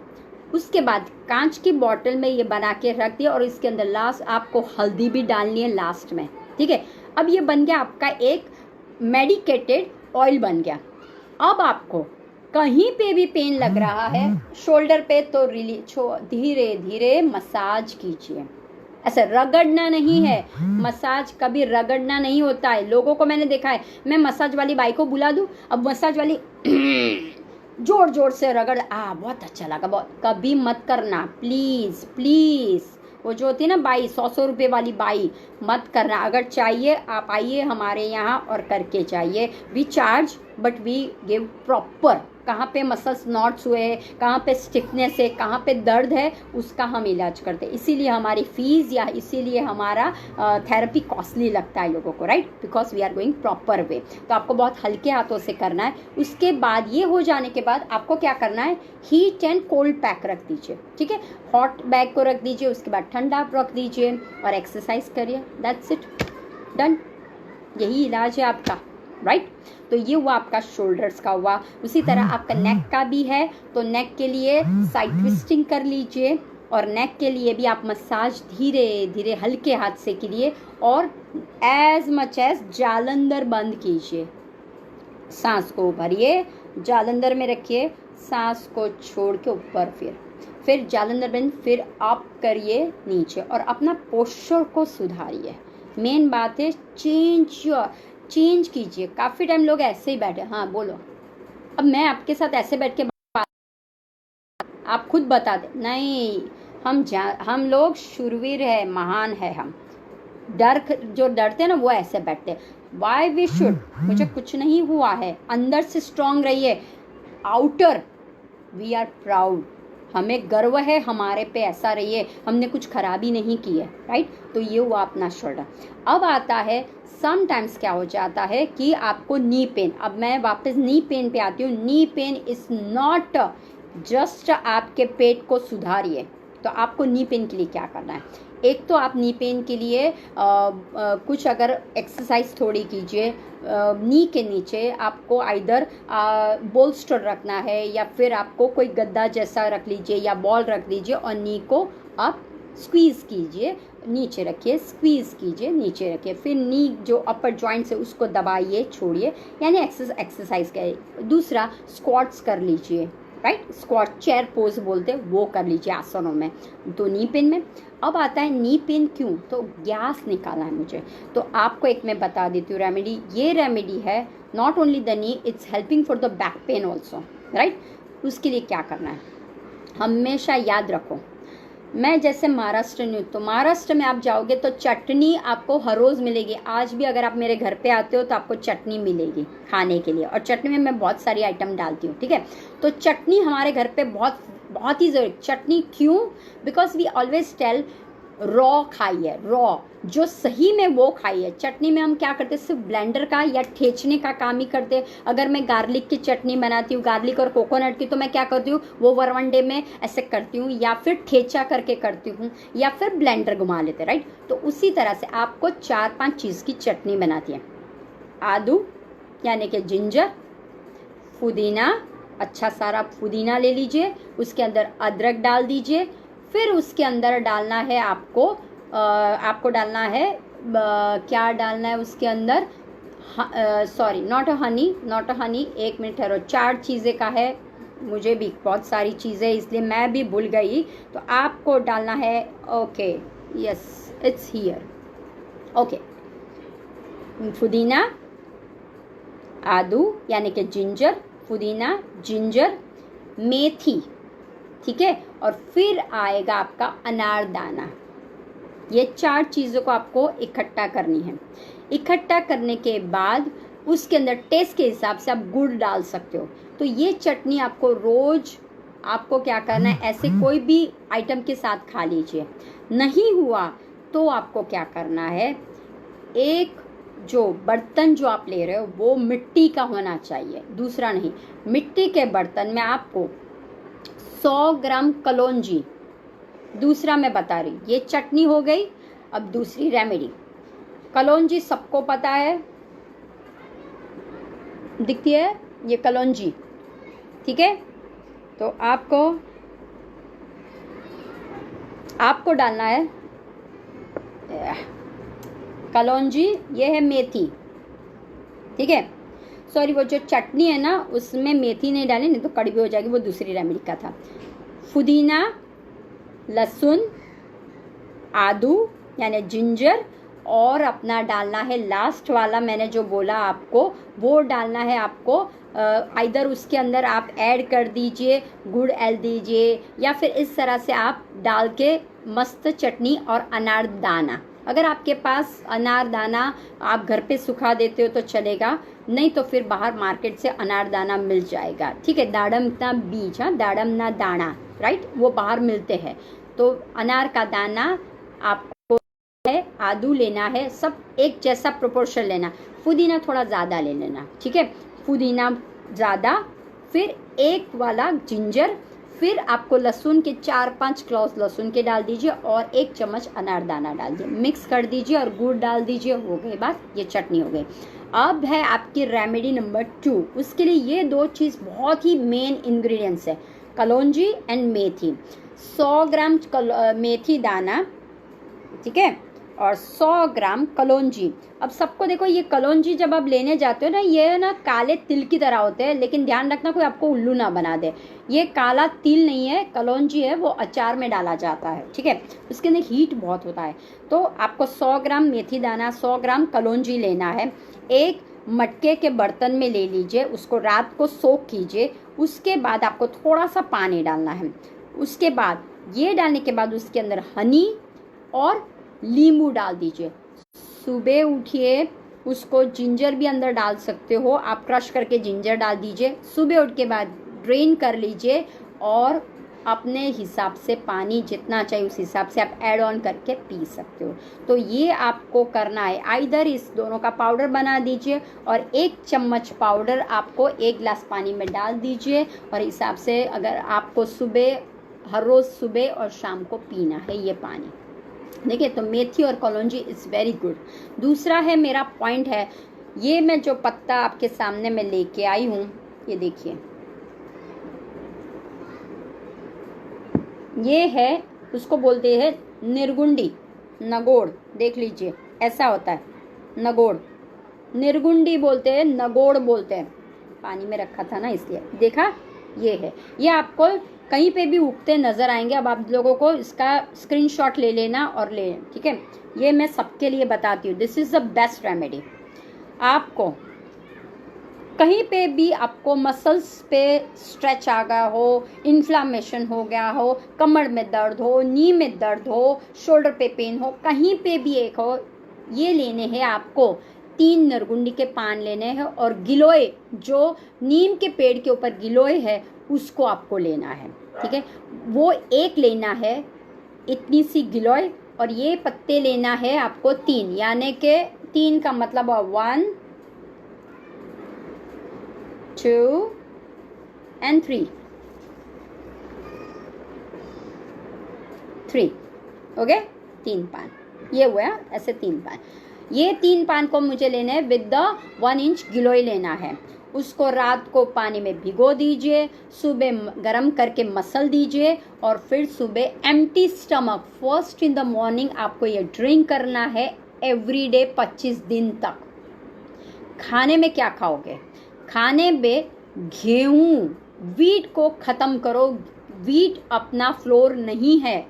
उसके बाद कांच की बॉटल में ये बना के रख दिया और इसके अंदर लास्ट आपको हल्दी भी डालनी है लास्ट में, ठीक है। अब ये बन गया आपका एक मेडिकेटेड ऑयल बन गया। अब आपको कहीं पे भी पेन लग रहा है शोल्डर पे तो धीरे धीरे मसाज कीजिए। ऐसा रगड़ना नहीं है, मसाज कभी रगड़ना नहीं होता है। लोगों को मैंने देखा है, मैं मसाज वाली बाई को बुला दूं, अब मसाज वाली जोर जोर से रगड़, बहुत अच्छा लगा, बहुत, कभी मत करना प्लीज प्लीज। वो जो होती है ना बाई, 100 रुपये वाली बाई, मत करना। अगर चाहिए आप आइए हमारे यहाँ और करके चाहिए। We charge but we give proper. कहाँ पे मसल्स नॉट्स हुए हैं, कहाँ पे स्टिफनेस है, कहाँ पे दर्द है, उसका हम इलाज करते हैं। इसीलिए हमारी फीस या इसीलिए हमारा थेरेपी कॉस्टली लगता है लोगों को, right, because we are going proper way. तो आपको बहुत हल्के हाथों से करना है। उसके बाद ये हो जाने के बाद आपको क्या करना है, हीट एंड कोल्ड पैक रख दीजिए, ठीक है। हॉट बैग को रख दीजिए, उसके बाद ठंडा रख दीजिए और एक्सरसाइज करिए, दैट्स इट, डन। यही इलाज है आपका, राइट। तो ये हुआ आपका शोल्डर्स का हुआ। उसी तरह आपका नेक का भी है, तो नेक के लिए साइड ट्विस्टिंग कर लीजिए और नेक के लिए भी आप मसाज धीरे धीरे हल्के हाथ से कीजिए और एज मच एज जालंधर बंद कीजिए। सांस को भरिए, जालंधर में रखिए, सांस को छोड़ के ऊपर, फिर जालंधर बंद, फिर अप करिए नीचे और अपना पोस्चर को सुधारिए। मेन बात है चेंज कीजिए। काफ़ी टाइम लोग ऐसे ही बैठे, हाँ बोलो, अब मैं आपके साथ ऐसे बैठ के आप खुद बता दे, नहीं, हम लोग शूरवीर है, महान है। हम जो डरते हैं ना वो ऐसे बैठते। वाई वी शुड, मुझे कुछ नहीं हुआ है, अंदर से स्ट्रांग रहिए, आउटर वी आर प्राउड, हमें गर्व है हमारे पे, ऐसा रहिए, हमने कुछ खराबी नहीं की है, राइट। तो ये हुआ अपना शोल्डर। अब आता है समटाइम्स क्या हो जाता है कि आपको नी पेन। अब मैं वापस नी पेन पे आती हूँ। Knee pain is not just आपके पेट को सुधारिए। तो आपको नी पेन के लिए क्या करना है, एक तो आप नी पेन के लिए कुछ अगर एक्सरसाइज थोड़ी कीजिए। नी के नीचे आपको आइदर बोल्स्टर रखना है या फिर आपको कोई गद्दा जैसा रख लीजिए या बॉल रख लीजिए और नी को आप स्क्वीज़ कीजिए, नीचे रखिए, स्क्वीज़ कीजिए, नीचे रखिए, फिर नी जो अपर जॉइंट्स है उसको दबाइए, छोड़िए, यानी एक्सरसाइज करिए। दूसरा स्क्वाट्स कर लीजिए, राइट, स्क्वाट चेयर पोज बोलते हैं, वो कर लीजिए आसनों में। तो नी पेन में अब आता है नी पेन क्यों, तो गैस निकालना है मुझे। तो आपको एक मैं बता देती हूँ रेमेडी। ये रेमेडी है not only the knee, it's helping for the back pain also, right. उसके लिए क्या करना है, हमेशा याद रखो, मैं जैसे महाराष्ट्र में हूँ, तो महाराष्ट्र में आप जाओगे तो चटनी आपको हर रोज़ मिलेगी। आज भी अगर आप मेरे घर पे आते हो तो आपको चटनी मिलेगी खाने के लिए, और चटनी में मैं बहुत सारी आइटम डालती हूँ, ठीक है। तो चटनी हमारे घर पे बहुत ही ज़रूरी। चटनी क्यों, because we always tell raw खाइए, रॉ जो सही में वो खाइए। चटनी में हम क्या करते हैं, सिर्फ ब्लेंडर का या ठेचने का काम ही करते हैं। अगर मैं गार्लिक की चटनी बनाती हूँ, गार्लिक और कोकोनट की, तो मैं क्या करती हूँ, वो वरवंडे में ऐसे करती हूँ या फिर ठेचा करके करती हूँ या फिर ब्लेंडर घुमा लेते, राइट। तो उसी तरह से आपको 4-5 चीज़ की चटनी बनाती है। आदू यानी कि जिंजर, पुदीना, अच्छा सारा पुदीना ले लीजिए, उसके अंदर अदरक डाल दीजिए, फिर उसके अंदर डालना है आपको डालना है क्या डालना है उसके अंदर, सॉरी नॉट अ हनी, एक मिनट ठहरो, 4 चीज़ें का है, मुझे भी बहुत सारी चीज़ें इसलिए मैं भी भूल गई। तो आपको डालना है, okay, yes it's here, okay, पुदीना, आदू यानी कि जिंजर, पुदीना, जिंजर, मेथी, ठीक है, और फिर आएगा आपका अनारदाना। ये 4 चीज़ों को आपको इकट्ठा करनी है। इकट्ठा करने के बाद उसके अंदर टेस्ट के हिसाब से आप गुड़ डाल सकते हो। तो ये चटनी आपको रोज़ आपको क्या करना है, ऐसे कोई भी आइटम के साथ खा लीजिए। नहीं हुआ तो आपको क्या करना है, एक जो बर्तन जो आप ले रहे हो वो मिट्टी का होना चाहिए, दूसरा नहीं। मिट्टी के बर्तन में आपको 100 ग्राम कलौंजी, दूसरा मैं बता रही, ये चटनी हो गई। अब दूसरी रेमेडी, कलौंजी सबको पता है, दिखती है ये कलौंजी, ठीक है। तो आपको डालना है कलौंजी, ये है मेथी, ठीक है। सॉरी, वो जो चटनी है ना उसमें मेथी नहीं डाली, नहीं तो कड़वी हो जाएगी, वो दूसरी रेमेडी का था। पुदीना, लहसुन, आदू यानी जिंजर, और अपना डालना है लास्ट वाला मैंने जो बोला आपको, वो डालना है आपको। इधर उसके अंदर आप ऐड कर दीजिए, गुड़ ऐड दीजिए, या फिर इस तरह से आप डाल के मस्त चटनी। और अनारदाना, अगर आपके पास अनारदाना आप घर पे सुखा देते हो तो चलेगा, नहीं तो फिर बाहर मार्केट से अनारदाना मिल जाएगा, ठीक है। दाड़म ना बीज, हाँ, दाड़म ना दाना, राइट, वो बाहर मिलते हैं। तो अनार का दाना आपको है, आदू लेना है, सब एक जैसा प्रोपोर्शन लेना। पुदीना थोड़ा ज़्यादा ले लेना, ठीक है, पुदीना ज़्यादा, फिर एक वाला जिंजर, फिर आपको लहसुन के 4-5 क्लॉज लहसुन के डाल दीजिए, और 1 चम्मच अनारदाना डाल दीजिए, मिक्स कर दीजिए और गुड़ डाल दीजिए। हो गई बात, ये चटनी हो गई। अब है आपकी रेमेडी नंबर 2। उसके लिए ये 2 चीज़ बहुत ही मेन इंग्रेडिएंट्स है, कलौंजी एंड मेथी। 100 ग्राम मेथी दाना, ठीक है, और 100 ग्राम कलौंजी। अब सबको देखो, ये कलौंजी जब आप लेने जाते हो ना, ये ना काले तिल की तरह होते हैं, लेकिन ध्यान रखना कोई आपको उल्लू ना बना दे। ये काला तिल नहीं है, कलौंजी है, वो अचार में डाला जाता है, ठीक है। उसके अंदर हीट बहुत होता है। तो आपको 100 ग्राम मेथी दाना, 100 ग्राम कलौंजी लेना है। एक मटके के बर्तन में ले लीजिए, उसको रात को सोक कीजिए। उसके बाद आपको थोड़ा सा पानी डालना है। उसके बाद ये डालने के बाद उसके अंदर हनी और नींबू डाल दीजिए। सुबह उठिए, उसको जिंजर भी अंदर डाल सकते हो आप, क्रश करके जिंजर डाल दीजिए। सुबह उठ के बाद ड्रेन कर लीजिए, और अपने हिसाब से पानी जितना चाहिए उस हिसाब से आप ऐड ऑन करके पी सकते हो। तो ये आपको करना है, आइदर इस दोनों का पाउडर बना दीजिए, और 1 चम्मच पाउडर आपको 1 गिलास पानी में डाल दीजिए, और हिसाब से अगर आपको सुबह, हर रोज़ सुबह और शाम को पीना है ये पानी। देखिए, तो मेथी और कलौंजी इज़ वेरी गुड। दूसरा है, मेरा पॉइंट है, ये मैं जो पत्ता आपके सामने में लेके आई हूँ, ये देखिए, ये है, उसको बोलते हैं निर्गुंडी, नगोड़, देख लीजिए ऐसा होता है, नगोड़, निर्गुंडी बोलते हैं, नगोड़ बोलते हैं। पानी में रखा था ना इसलिए, देखा, ये है। ये आपको कहीं पे भी उगते नज़र आएंगे। अब आप लोगों को इसका स्क्रीनशॉट ले लेना और ले, ठीक है। ये मैं सबके लिए बताती हूँ, this is the best remedy. आपको कहीं पे भी आपको मसल्स पे स्ट्रेच आ गया हो, इन्फ्लामेशन हो गया हो, कमर में दर्द हो, नी में दर्द हो, शोल्डर पे पेन हो, कहीं पे भी एक हो, ये लेने हैं आपको। 3 नरगुंडी के पान लेने हैं, और गिलोय, जो नीम के पेड़ के ऊपर गिलोय है, उसको आपको लेना है, ठीक है। वो 1 लेना है, इतनी सी गिलोय, और ये पत्ते लेना है आपको 3, यानी कि 3 का मतलब 1 2 and 3 ओके। 3 पान ये हुआ, ऐसे 3 पान। ये 3 पान को मुझे लेना है विद द 1 इंच गिलोय लेना है। उसको रात को पानी में भिगो दीजिए, सुबह गरम करके मसल दीजिए, और फिर सुबह empty stomach first in the morning आपको ये ड्रिंक करना है एवरी डे 25 दिन तक। खाने में क्या खाओगे? खाने में गेहूँ, वीट को ख़त्म करो। वीट अपना फ्लोर नहीं है,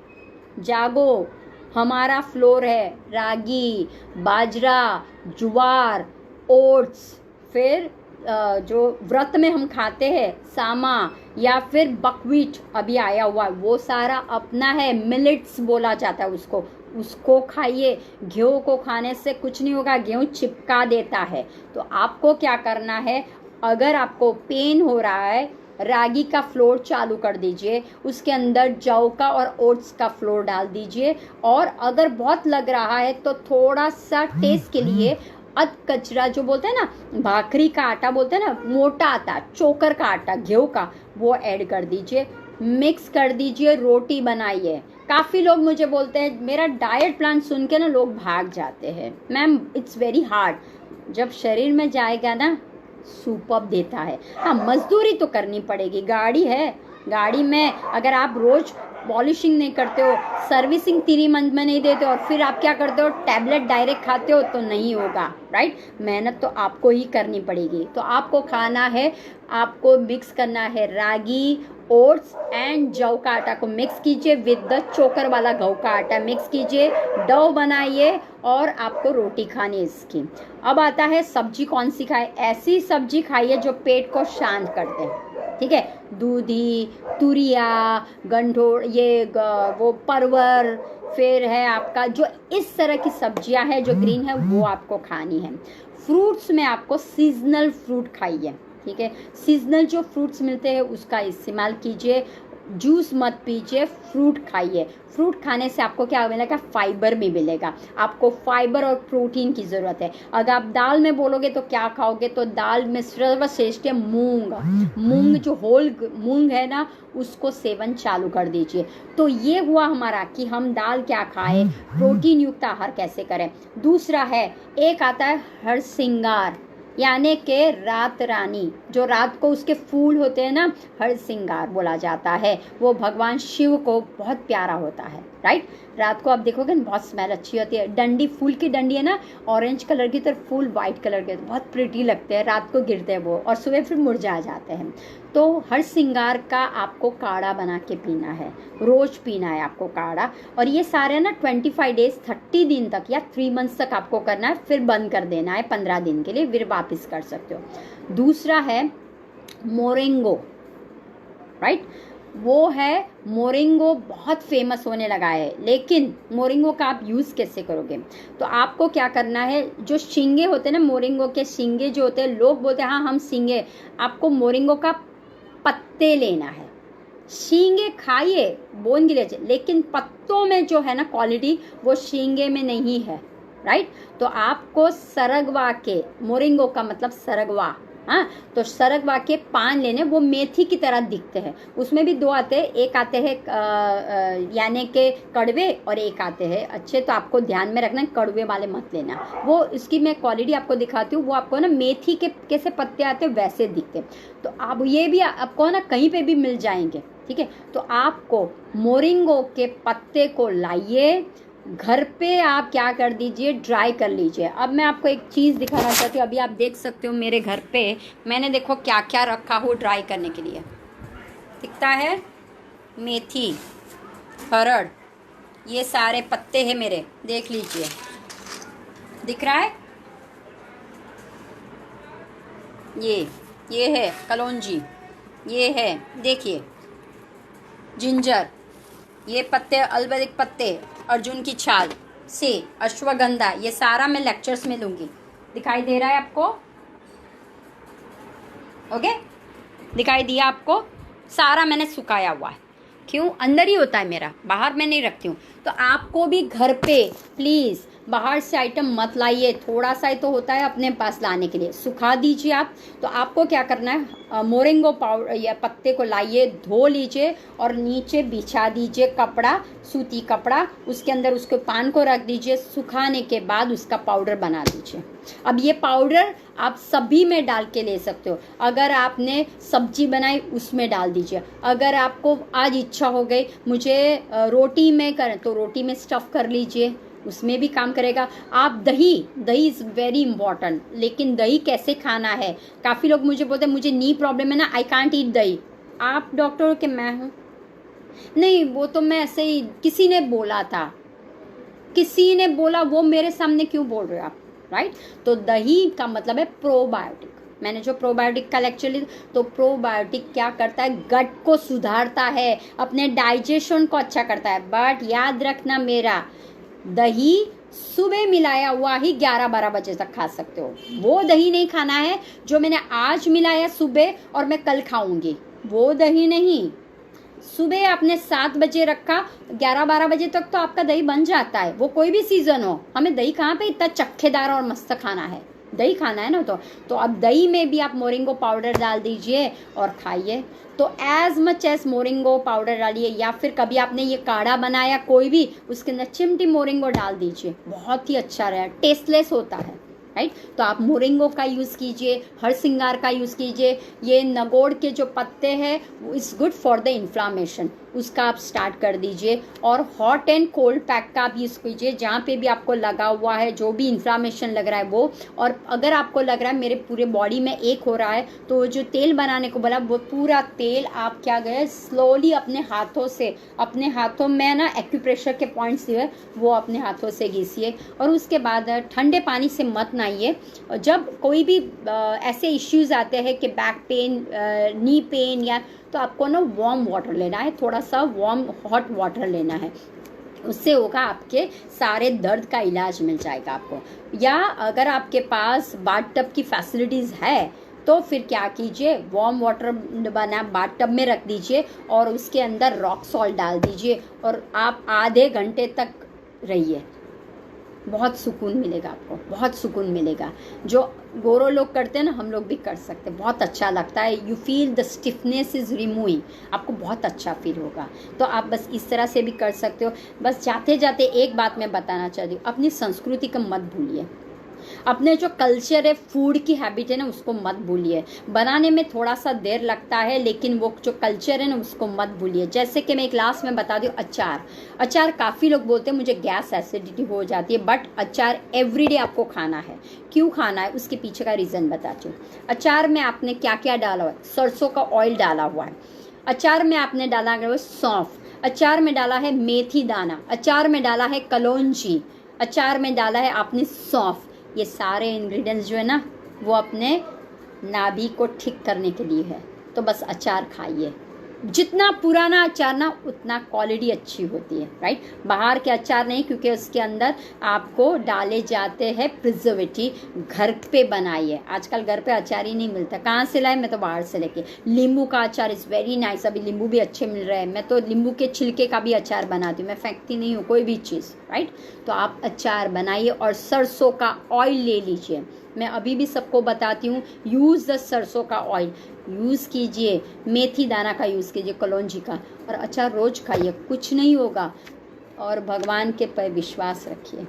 जागो, हमारा फ्लोर है रागी, बाजरा, ज्वार, ओट्स, फिर जो व्रत में हम खाते हैं सामा, या फिर बकवीट अभी आया हुआ है, वो सारा अपना है, मिलेट्स बोला जाता है उसको खाइए। गेहूँ को खाने से कुछ नहीं होगा, गेहूँ चिपका देता है। तो आपको क्या करना है, अगर आपको पेन हो रहा है रागी का फ्लोर चालू कर दीजिए, उसके अंदर जौ का और ओट्स का फ्लोर डाल दीजिए, और अगर बहुत लग रहा है तो थोड़ा सा टेस्ट के लिए अध कचरा जो बोलते हैं ना, भाखरी का आटा बोलते हैं ना, मोटा आटा, चोकर का आटा, गेहूं का, वो ऐड कर दीजिए, मिक्स कर दीजिए, रोटी बनाइए। काफ़ी लोग मुझे बोलते हैं, मेरा डाइट प्लान सुन के ना लोग भाग जाते हैं, मैम इट्स वेरी हार्ड। जब शरीर में जाएगा ना, सुपर्ब देता है। हाँ, मजदूरी तो करनी पड़ेगी, गाड़ी है, गाड़ी में अगर आप रोज पॉलिशिंग नहीं करते हो, सर्विसिंग 3 मंथ में नहीं देते हो, और फिर आप क्या करते हो, टैबलेट डायरेक्ट खाते हो, तो नहीं होगा, राइट। मेहनत तो आपको ही करनी पड़ेगी। तो आपको खाना है, आपको मिक्स करना है रागी, ओट्स एंड जौ का आटा को मिक्स कीजिए विद द चोकर वाला गेहूं का आटा मिक्स कीजिए, डो बनाइए, और आपको रोटी खानी है इसकी। अब आता है सब्जी कौन सी खाए। ऐसी सब्जी खाइए जो पेट को शांत कर दे, ठीक है। दूधी, तुरिया, गंढोड़, वो परवर, फिर है आपका जो इस तरह की सब्जियां हैं जो ग्रीन है, वो आपको खानी है। फ्रूट्स में आपको सीजनल फ्रूट खाइए, ठीक है। सीजनल जो फ्रूट्स मिलते हैं उसका इस्तेमाल कीजिए, जूस मत पीजिए, फ्रूट खाइए। फ्रूट खाने से आपको क्या मिलेगा, फाइबर भी मिलेगा। आपको फाइबर और प्रोटीन की ज़रूरत है। अगर आप दाल में बोलोगे तो क्या खाओगे, तो दाल में सर्वश्रेष्ठ है मूंग। मूंग जो होल मूंग है ना, उसको सेवन चालू कर दीजिए। तो ये हुआ हमारा कि हम दाल क्या खाएं, प्रोटीन युक्त आहार कैसे करें। दूसरा है, एक आता है हरसिंगार, यानी के रात रानी, जो रात को उसके फूल होते हैं ना, हरसिंगार बोला जाता है। वो भगवान शिव को बहुत प्यारा होता है, राइट। रात को आप देखोगे ना, बहुत स्मेल अच्छी होती है। डंडी, फूल की डंडी है ना, ऑरेंज कलर की, तरफ फूल वाइट कलर के, बहुत प्रिटी लगते हैं। रात को गिरते हैं वो, और सुबह फिर मुरझा जाते हैं। तो हरसिंगार का आपको काढ़ा बना के पीना है, रोज पीना है आपको काढ़ा। और ये सारे ना 25 डेज, 30 दिन तक या 3 मंथ्स तक आपको करना है, फिर बंद कर देना है 15 दिन के लिए, फिर वापस कर सकते हो। दूसरा है मोरिंगो, राइट। वो है मोरिंगो, बहुत फेमस होने लगा है। लेकिन मोरिंगो का आप यूज़ कैसे करोगे, तो आपको क्या करना है, जो शिंगे होते हैं ना, मोरिंगो के शिंगे जो होते हैं, लोग बोलते हैं हाँ हम शिंगे, आपको मोरिंगो का पत्ते लेना है। शींगे खाइए, बोन गिले, लेकिन पत्तों में जो है ना क्वालिटी, वो शींगे में नहीं है, राइट। तो आपको सरगवा के, मोरिंगो का मतलब सरगवा, हाँ, तो सरगवा के पान लेने, वो मेथी की तरह दिखते हैं। उसमें भी 2 आते हैं, एक आते हैं यानी के कड़वे, और एक आते हैं अच्छे। तो आपको ध्यान में रखना, कड़वे वाले मत लेना। वो इसकी मैं क्वालिटी आपको दिखाती हूँ। वो आपको ना मेथी के कैसे पत्ते आते हैं वैसे दिखते। तो आप ये भी आपको ना कहीं पे भी मिल जाएंगे, ठीक है। तो आपको मोरिंगो के पत्ते को लाइए, घर पे आप क्या कर दीजिए, ड्राई कर लीजिए। अब मैं आपको एक चीज़ दिखाना चाहती हूँ। अभी आप देख सकते हो मेरे घर पे मैंने देखो क्या क्या रखा हो ड्राई करने के लिए। दिखता है, मेथी, हरड़, ये सारे पत्ते हैं मेरे, देख लीजिए, दिख रहा है। ये है कलौंजी, ये है देखिए जिंजर, ये पत्ते आयुर्वेदिक पत्ते, अर्जुन की छाल से अश्वगंधा, ये सारा मैं लेक्चर्स में लूंगी। दिखाई दे रहा है आपको, ओके, दिखाई दिया आपको। सारा मैंने सुखाया हुआ है, क्यों, अंदर ही होता है मेरा, बाहर मैं नहीं रखती हूँ। तो आपको भी घर पे प्लीज़ बाहर से आइटम मत लाइए, थोड़ा सा ही तो होता है अपने पास लाने के लिए, सुखा दीजिए आप। तो आपको क्या करना है, मोरिंगो पाउडर या पत्ते को लाइए, धो लीजिए और नीचे बिछा दीजिए कपड़ा, सूती कपड़ा, उसके अंदर उसके पान को रख दीजिए। सुखाने के बाद उसका पाउडर बना दीजिए। अब ये पाउडर आप सभी में डाल के ले सकते हो। अगर आपने सब्जी बनाई उसमें डाल दीजिए। अगर आपको आज इच्छा हो गई मुझे रोटी में कर, तो रोटी में स्टफ़ कर लीजिए, उसमें भी काम करेगा। आप दही इज़ वेरी इंपॉर्टेंट। लेकिन दही कैसे खाना है, काफ़ी लोग मुझे बोलते हैं मुझे नी प्रॉब्लम है ना, आई कांट ईट दही। आप डॉक्टर हो कि मैं हूँ? नहीं, वो तो मैं ऐसे ही, किसी ने बोला था, किसी ने बोला, वो मेरे सामने क्यों बोल रहे हो आप, राइट। तो दही का मतलब है प्रोबायोटिक। मैंने जो प्रोबायोटिक का लेक्चर लिया, तो प्रोबायोटिक क्या करता है, गट को सुधारता है, अपने डाइजेशन को अच्छा करता है। बट याद रखना मेरा, दही सुबह मिलाया हुआ ही 11-12 बजे तक खा सकते हो। वो दही नहीं खाना है जो मैंने आज मिलाया सुबह और मैं कल खाऊंगी, वो दही नहीं, सुबह आपने 7 बजे रखा, 11-12 बजे तक तो आपका दही बन जाता है, वो कोई भी सीजन हो। हमें दही कहाँ पे इतना चक्खेदार और मस्त खाना है, दही खाना है ना। तो अब दही में भी आप मोरिंगो पाउडर डाल दीजिए और खाइए। तो as much as moringa powder डालिए, या फिर कभी आपने ये काढ़ा बनाया कोई भी, उसके अंदर चिमटी मोरिंगो डाल दीजिए, बहुत ही अच्छा रहा, टेस्टलेस होता है, राइट। तो आप मोरिंगो का यूज़ कीजिए, हरसिंगार का यूज़ कीजिए। ये नगोड़ के जो पत्ते हैं वो is good for the inflammation, उसका आप स्टार्ट कर दीजिए। और हॉट एंड कोल्ड पैक का आप यूज़ कीजिए, जहाँ पे भी आपको लगा हुआ है, जो भी इन्फ्लामेशन लग रहा है वो। और अगर आपको लग रहा है मेरे पूरे बॉडी में एक हो रहा है, तो जो तेल बनाने को बोला वो पूरा तेल आप क्या गए स्लोली अपने हाथों से, अपने हाथों में ना एक्यूप्रेशर के पॉइंट्स दिए, वो अपने हाथों से घिसिए। और उसके बाद ठंडे पानी से मत नहाइए। जब कोई भी ऐसे इश्यूज आते हैं कि बैक पेन, नी पेन, या तो आपको ना वार्म वाटर लेना है, थोड़ा सा वार्म हॉट वाटर लेना है, उससे होगा आपके सारे दर्द का इलाज मिल जाएगा आपको। या अगर आपके पास बाथ टब की फैसिलिटीज़ है तो फिर क्या कीजिए, वार्म वाटर बना बाथ टब में रख दीजिए और उसके अंदर रॉक सॉल्ट डाल दीजिए और आप आधे घंटे तक रहिए, बहुत सुकून मिलेगा आपको, बहुत सुकून मिलेगा। जो गोरो लोग करते हैं ना, हम लोग भी कर सकते हैं, बहुत अच्छा लगता है। You feel the stiffness is removing, आपको बहुत अच्छा फील होगा। तो आप बस इस तरह से भी कर सकते हो। बस जाते जाते एक बात मैं बताना चाहती हूँ, अपनी संस्कृति को मत भूलिए, अपने जो कल्चर है, फूड की हैबिट है ना, उसको मत भूलिए। बनाने में थोड़ा सा देर लगता है, लेकिन वो जो कल्चर है ना उसको मत भूलिए। जैसे कि मैं एक क्लास में बता दूँ, अचार काफ़ी लोग बोलते हैं मुझे गैस एसिडिटी हो जाती है, बट अचार एवरीडे आपको खाना है। क्यों खाना है उसके पीछे का रीज़न बताती हूँ। अचार में आपने क्या क्या डाला हुआ है, सरसों का ऑयल डाला हुआ है, अचार में आपने डाला है सौंफ, अचार में डाला है मेथी दाना, अचार में डाला है कलौंजी, अचार में डाला है आपने सौंफ। ये सारे इंग्रेडिएंट्स जो है ना वो अपने नाभि को ठीक करने के लिए है। तो बस अचार खाइए, जितना पुराना अचार ना उतना क्वालिटी अच्छी होती है, राइट। बाहर के अचार नहीं, क्योंकि उसके अंदर आपको डाले जाते हैं प्रिजर्वेटिव। घर पे बनाइए, आजकल घर पे अचार ही नहीं मिलता, कहाँ से लाए, मैं तो बाहर से लेके। नींबू का अचार इज़ वेरी नाइस, अभी नींबू भी अच्छे मिल रहे हैं, मैं तो नींबू के छिलके का भी अचार बनाती हूँ, मैं फेंकती नहीं हूँ कोई भी चीज़, राइट। तो आप अचार बनाइए और सरसों का ऑयल ले लीजिए। मैं अभी भी सबको बताती हूँ, यूज़ द सरसों का ऑयल यूज़ कीजिए, मेथी दाना का यूज़ कीजिए, कलौंजी का, और अचार रोज़ खाइए, कुछ नहीं होगा। और भगवान के पर विश्वास रखिए,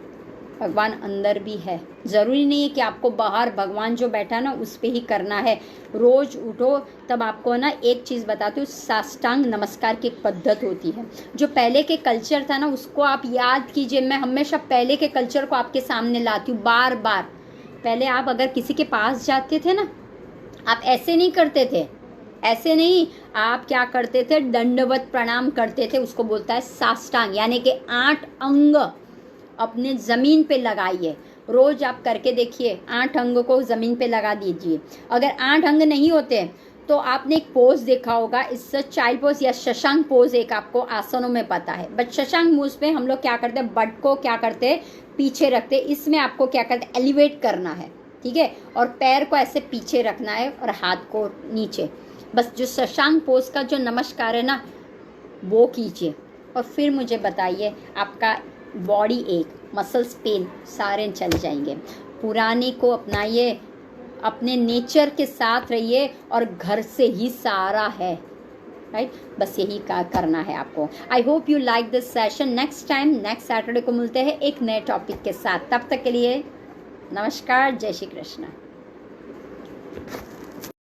भगवान अंदर भी है। ज़रूरी नहीं है कि आपको बाहर भगवान जो बैठा ना उस पर ही करना है। रोज़ उठो, तब आपको ना एक चीज़ बताती हूँ, साष्टांग नमस्कार की एक पद्धत होती है। जो पहले के कल्चर था ना उसको आप याद कीजिए। मैं हमेशा पहले के कल्चर को आपके सामने लाती हूँ बार बार। पहले आप अगर किसी के पास जाते थे ना, आप ऐसे नहीं करते थे, ऐसे नहीं, आप क्या करते थे, दंडवत प्रणाम करते थे, उसको बोलता है साष्टांग, यानी कि 8 अंग अपने ज़मीन पे लगाइए। रोज़ आप करके देखिए, 8 अंग को ज़मीन पे लगा दीजिए। अगर 8 अंग नहीं होते तो आपने एक पोज देखा होगा, इससे चाइल्ड पोज या शशांक पोज एक आपको आसनों में पता है, बट शशांक पोज पे हम लोग क्या करते हैं, बट को क्या करते हैं, पीछे रखते। इसमें आपको क्या करते हैं, एलिवेट करना है, ठीक है, और पैर को ऐसे पीछे रखना है और हाथ को नीचे। बस जो शशांक पोज का जो नमस्कार है ना वो कीजिए, और फिर मुझे बताइए आपका बॉडी एक, मसल्स पेन सारे चले जाएंगे। पुराने को अपनाइए, अपने नेचर के साथ रहिए, और घर से ही सारा है, राइट। बस यही करना है आपको। I hope you like this session. Next time, next Saturday को मिलते हैं एक नए टॉपिक के साथ। तब तक के लिए नमस्कार, जय श्री कृष्ण।